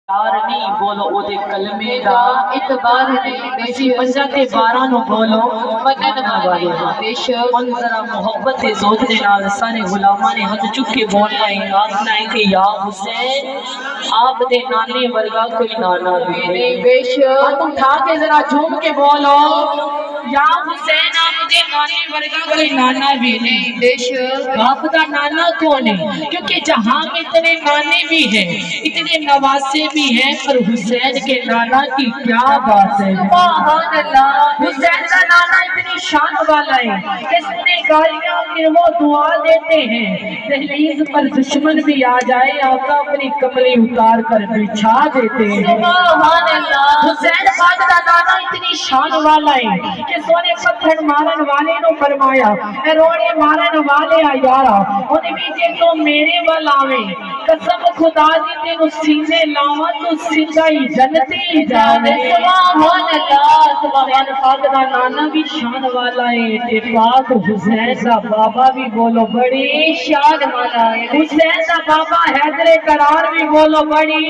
یار نہیں بولو او دے کلمے دا اعتبار نہیں بیشی منجا کے بارہ نو بولو منن والے بیشک ان ذرا محبت زود دے نال سارے غلاماں نے ہاتھ چک کے بولنا ہے آخنا ہے کہ یا حسین آپ دے نانے ورگا کوئی نانا بھی نہیں بیشک ہاتھ اٹھا کے ذرا جھوم کے بولو یا حسین آپ دے نانے ورگا کوئی نانا بھی نہیں بیشک آپ دا نانا کون ہے کیونکہ جہاں میں اتنے نانے بھی ہیں اتنے نواسے بھی ہیں پر حسین کے نانا کی کیا بات ہے سبحان اللہ حسین کا نانا اتنی شان والا ہے کہ سنے گالیاں پھر وہ دعا دیتے ہیں دہلیز پر دشمن بھی آ جائے آقا اپنی کملی اتار کر بچھا دیتے ہیں سبحان اللہ حسین پاک کا نانا اتنی شان والا ہے کہ سونے پتھر مارن والے نو فرمایا اے روڑے مارن والے آ یارا انہیں بھی جے تو میرے والاوے قسم خدا دی تینو سینے لاواں تو سیدھائی جنتی جانے سبحان اللہ سبحان پاک دا نانا بھی شان والا ہے تے پاک حسین دا بابا بھی بولو بڑی شان والا ہے حسین دا بابا حیدر قرار بھی بولو بڑی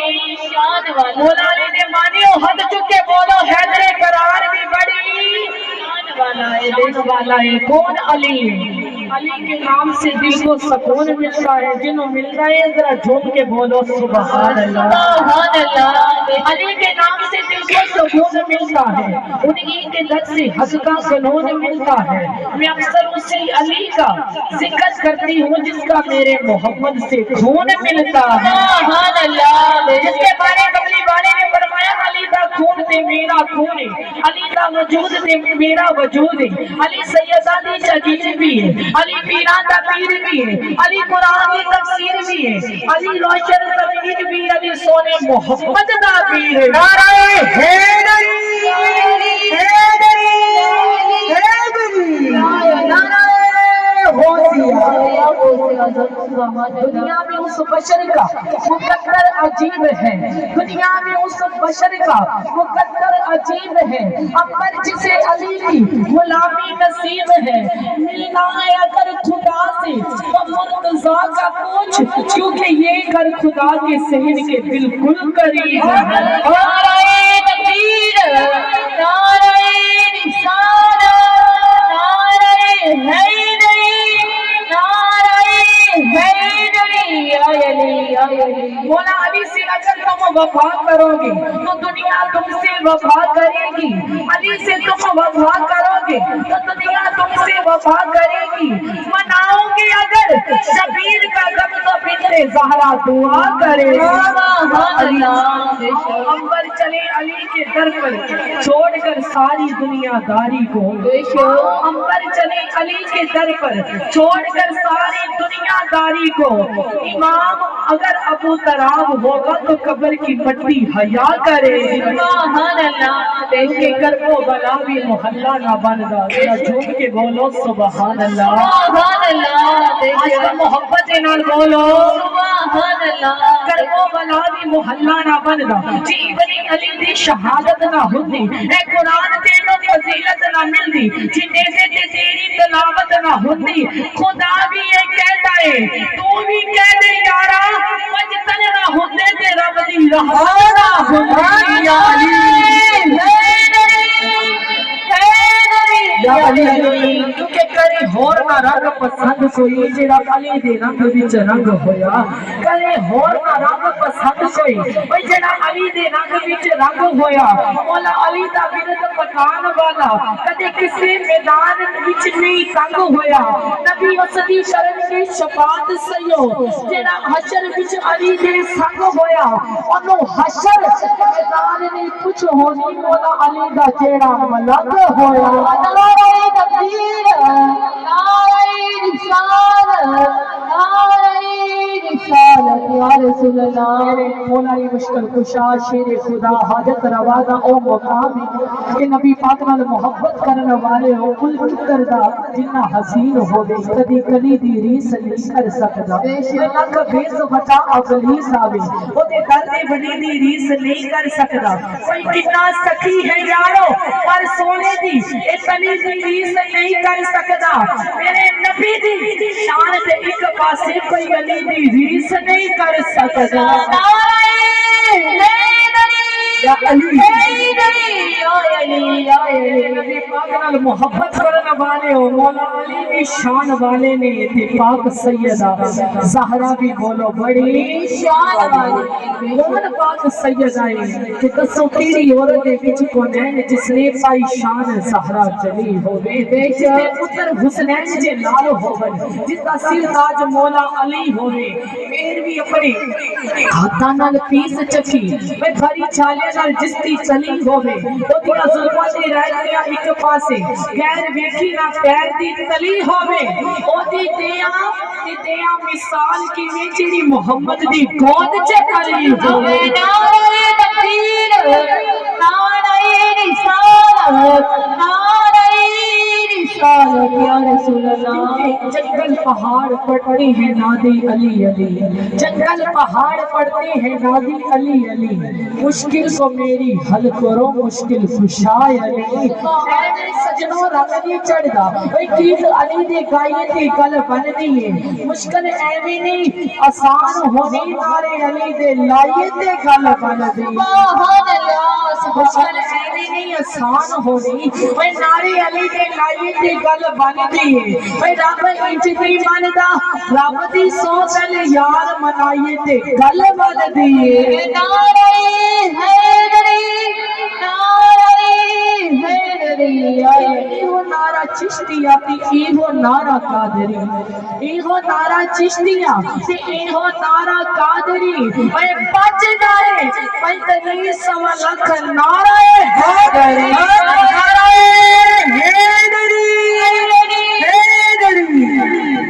شان والا مولا علی نے مانیو حد چکے بولو حیدر قرار بھی بڑی شان والا ہے دین والا ہے کون علی ہے علی کے نام سے دل کو سکون ملتا ہے جنہوں ملتا ہے ذرا جھوم کے بولو سبحان اللہ سبحان اللہ علی کے نام سے دل کو سکون ملتا ہے انہی کے در سے حق کا قانون ملتا ہے میں اکثر اسی علی کا ذکر کرتی ہوں جس کا میرے محمد سے خون ملتا ہے سبحان اللہ جس کے بارے قبلی والے نے فرمایا علی دا خون تے میرا خون ہے علی دا وجود تے میرا وجود ہے علی سیدہ دی جگیر بھی ہے علی پیران دا پیر بھی ہے علی قرآن کی تفسیر بھی ہے علی روشن زمین بھی علی سونے محمد دا پیر ہے نعرہ حیدری حیدری حیدری نعرہ دنیا میں اس بشر کا مقدر عجیب ہے دنیا میں اس بشر کا مقدر عجیب ہے امر جسے علی کی غلامی نصیب ہے ملنا ہے اگر خدا سے تو مرتضیٰ کا پوچھ کیونکہ یہ گھر خدا کے صحن کے بالکل قریب ہے نعرہ تکبیر نعرہ رسالہ نعرہ حیدری مولا علی سے اگر تم وفا کرو گے تو دنیا تم سے وفا کرے گی علی سے تم وفا کرو گے تو دنیا تم سے وفا کرے گی مناؤ گے اگر شبیر کا غم تو بنت زہرا دعا کرے امبر چلے علی کے در پر چھوڑ کر ساری دنیا داری کو امبر چلے علی کے در پر چھوڑ کر ساری دنیا داری کو امام اگر ابو تراب ہوگا تو قبر کی مٹی حیا کرے سبحان اللہ دیکھ کے کربو بلا بھی محلہ نہ بن گا ذرا جھوم کے بولو سبحان اللہ سبحان اللہ آج کا محبت نال بولو سبحان اللہ کربو بلا بھی محلہ نہ بن گا جی ابن علی دی شہادت نہ ہوتی اے قرآن تینوں فضیلت نہ ملتی جی نیزے تے تیری تلاوت نہ ہوتی خدا بھی یہ کہتا ہے تو بھی کہہ دے یارا مجتن نہ ہوتے تے رب دی رحمت نہ ہوتی یا علی کیونکہ کرے ہور نہ رنگ پسند کوئی جڑا علی دے رنگ وچ رنگ ہویا کرے ہور نہ رنگ پسند کوئی بھئی جڑا علی دے رنگ وچ رنگ ہویا مولا علی دا ورد پکان والا کدے کسی میدان وچ نہیں تنگ ہویا نبی اس دی شرن کی شفاعت سیو جڑا حشر وچ علی دے سنگ ہویا انہوں حشر میدان نہیں کچھ ہونی مولا علی دا جیڑا ملک ہویا نعرہ تکبیر نعرہ رسالت نعرہ رسالت یا رسول اللہ مولا علی مشکل کشا شیر خدا حاجت روا دا او مقام کہ نبی پاک نال محبت کرنے والے ہو کل چکر دا جنہ حسین ہو دے کدی کلی دی ریس نہیں کر سکتا اللہ کا بیز بچا ابلیس آوے وہ دے دردے بڑی دی ریس نہیں کر سکتا کوئی کتنا سکی ہے یارو پر سونے دی اتنی دی ریس نہیں کر سکتا میرے نبی دی شان تے ایک پاسے کوئی علی دی ریس نہیں کر سکتا نعرہ یا علی نبی پاک نال محبت کرنے والے ہو مولا علی بھی شان والے نے تے پاک سیدہ زہرا بھی بولو بڑی شان والے کون پاک سیدہ ہے کہ دسو کیڑی عورت دے وچ کونین جس نے پائی شان زہرا چلی ہوے تے پتر حسنین جے لال ہوون جس دا سر تاج مولا علی ہوے پھر بھی اپنے ہاتھاں نال پیس چکی میں بھری چھالے نال جس دی چلی ہوے اودیاں زلفاں دی رہندیاں ایک پاسے غیر ویکھی نہ پیر دی تلی ہوے اودی دیاں مثال کی میں جڑی محمد دی گود چ کلی ہوے نعرہ تکبیر نعرہ رسالت نعرہ رسالت یا رسول اللہ جنگل پہاڑ پڑھتے ہیں نادی علی علی جنگل پہاڑ پڑھتے ہیں نادی علی علی مشکل کو میری حل کرو مشکل خوشائے علی اے میرے سجنوں رنگ نہیں چڑھ دا بھئی کیت علی دے گائیے دی گل بن دی ہے مشکل ایویں نہیں آسان ہونی نارے علی دے لائیے دے گل بن دی سبحان اللہ مشکل ایویں نہیں آسان ہونی بھئی نارے علی دے لائیے دے گل بن دی ہے بھئی رب انج دی مندا رب دی سو گل یار منائیے تے گل بن دی ہے نعرہ حیدری نعرہ حیدری ایہو نعرہ چشتیہ تے ایہو نعرہ قادری ایہو نعرہ چشتیہ تے ایہو نعرہ قادری بھئی بچ جائے 45 لاکھ نعرہ حیدری نعرہ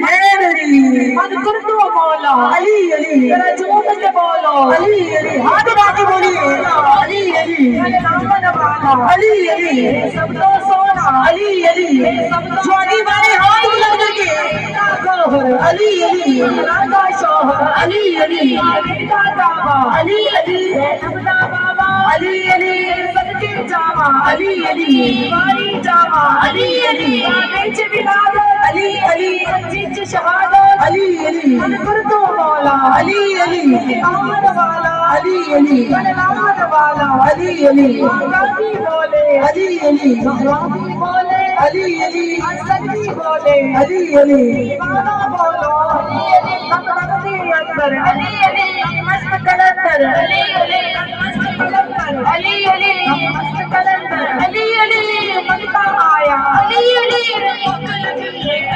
حیدری من کردو مولا علی علی ذرا جھوم کے بولو علی علی ہاتھ باقی بولیے علی علی علی علی سب تو سونا علی علی جوانی والے ہاتھ بلند کر کے علی علی راجا شوہر علی علی علی علی بابا علی علی صدقے جاوا علی علی واری جاوا علی علی بیچ بلاد علی علی جج شہادت علی علی من کردو مولا علی علی آمد والا علی علی بنامد والا علی علی غازی بولے علی علی غازی بولے علی علی حسن بھی بولے علی علی دیوانہ بولو علی علی تقدیر اندر علی علی مست کلندر علی علی مست کلندر علی علی مست کلندر علی علی منتا آیا علی علی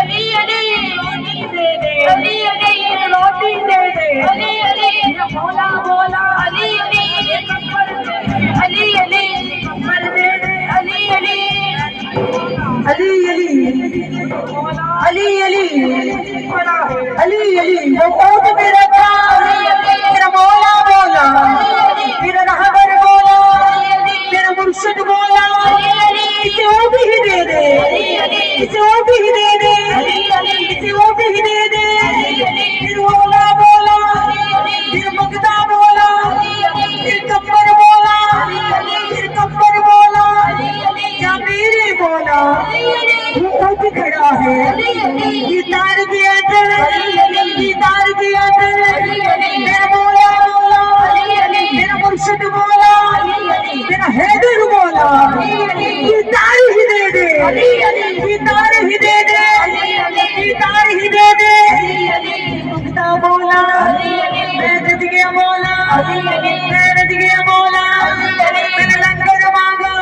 علی علی روٹی دے دے علی علی روٹی دے دے علی علی بولا بولا علی علی علی علی کمر دے دے علی علی علی علی علی علی علی علی وہ قوت میرا تھا میرا مولا بولا میرا رہبر بولا میرا مرشد بولا کسی اور بھی دے دے کسی اور بھی دے دے کسی اور بھی دے دے پھر مولا بولا پھر مقدہ بولا پھر کمبر بولا پھر کمبر بولا یا میرے بولا وہ اٹھ کھڑا ہے یہ تار کے اندر یہ تار کے اندر میرا مولا بولا میرا مرشد بولا میرا حیدر بولا یہ تار ہی دے دے یہ تار ہی دے دے یہ تار ہی دے دے مقدہ بولا میں رج گیا مولا میں رج گیا مولا میں نے لنگر مانگا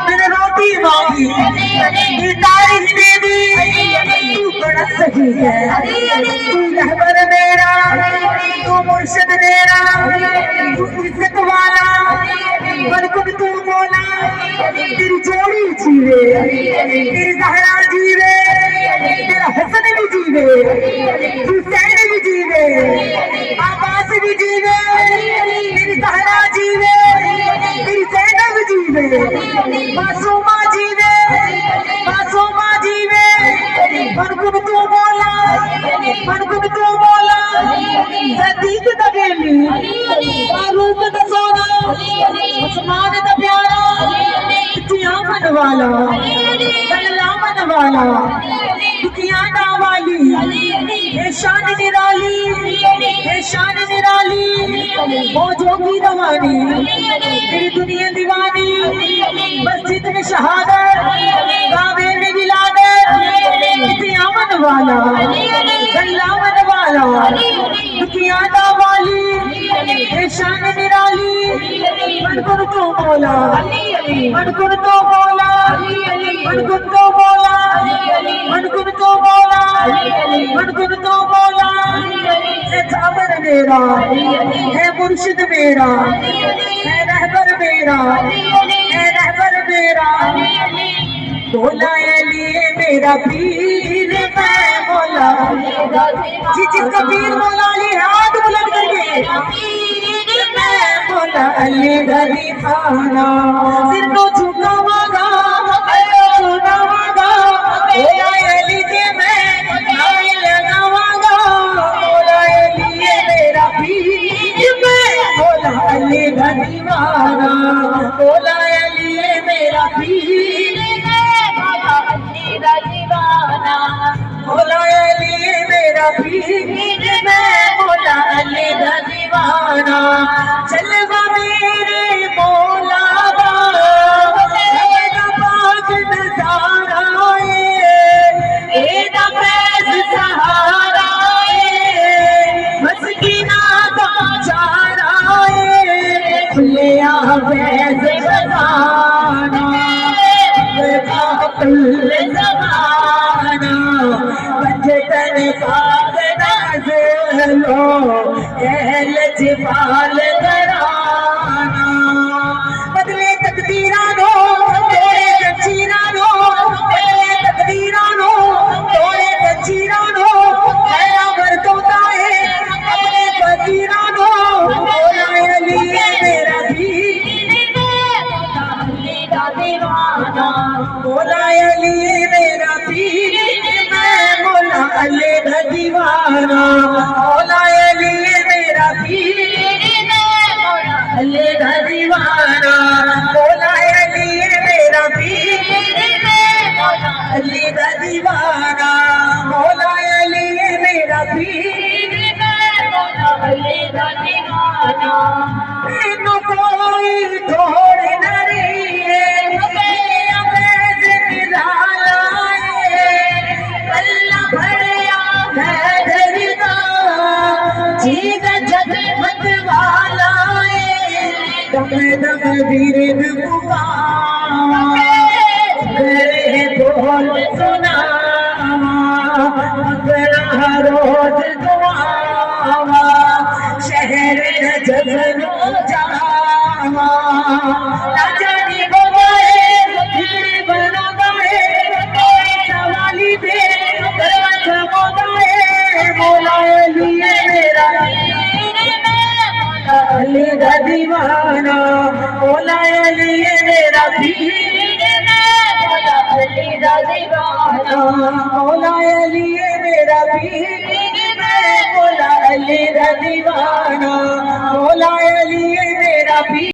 میں نے روٹی مانگی یہ تار ہی دے دی تو بڑا صحیح ہے تو رہبر میرا تو مرشد میرا تو عزت والا برکت تو مولا تیری جوڑی جیوے تیری زہرا جیوے تیرا حسن بھی جیوے حسین بھی جیوے عباس بھی جیوے تیری زہرا جیوے تیری زینب جیوے معصومہ جیوے معصومہ جیوے برکت تو مولا برکت تو مولا صدیق دا بیلی فاروق دا سونا عثمان دا پیارا دنیا من والا اللہ من والا دنیا دا والا علی اے شان نرالی اے شان نرالی موجوں کی روانی تیری دنیا دیوانی مسجد میں شہادت کعبے میں ولادت کتیا من والا گلہ من والا کتیا دا والی اے شان نرالی من کن تو مولا من کن تو مولا من کن تو مولا من کن تو مولا من کن تو مولا اے جابر میرا اے مرشد میرا اے رہبر میرا اے رہبر میرا مولا علی میرا پیر میں مولا جی جس کا پیر مولا علی ہاتھ بلند کر کے پیر میں مولا علی گھری خانہ سر کو جھکاواں گا سناواں گا مولا علی کے میں نام لگاواں گا مولا علی میرا پیر میں مولا علی گھری خانہ مولا علی میرا پیر مولا علی میرا پیر میں مولا علی دا دیوانہ جلوہ میرے مولا دا اے دا پاک نظارہ اے دا فیض سہارا مسکینہ دا چارہ کھلیا فیض خزانہ کل زمانہ بجتن پاک نازلو اہل جبال گرانا بدلے تقدیرانو توڑے زنجیرانو بدلے تقدیرانو توڑے زنجیرانو میرا مردوتا ہے اپنے فقیرانو مولا علی میرا پیر مولا علی میرا پیر میں مولا علی دا دیوانہ مولا علی میرا پیر میں مولا علی دا دیوانہ مولا علی میرا پیر میں مولا علی دا دیوانہ مولا علی میرا پیر میں مولا علی دا دیوانہ تینوں کوئی توڑ نہ رہی ہے دم ویرن پکارا میرے بول سناوا مگرہ روز دعاوا شہر نجف نو جاوا نہ جانی بگائے بھیڑ بنا گئے سوالی دے درخت مدائے مولا علی میرا علی دا دیوانہ مولا علی میرا پیر مولا علی دا دیوانہ مولا علی میرا پیر مولا علی دا دیوانہ مولا علی میرا پیر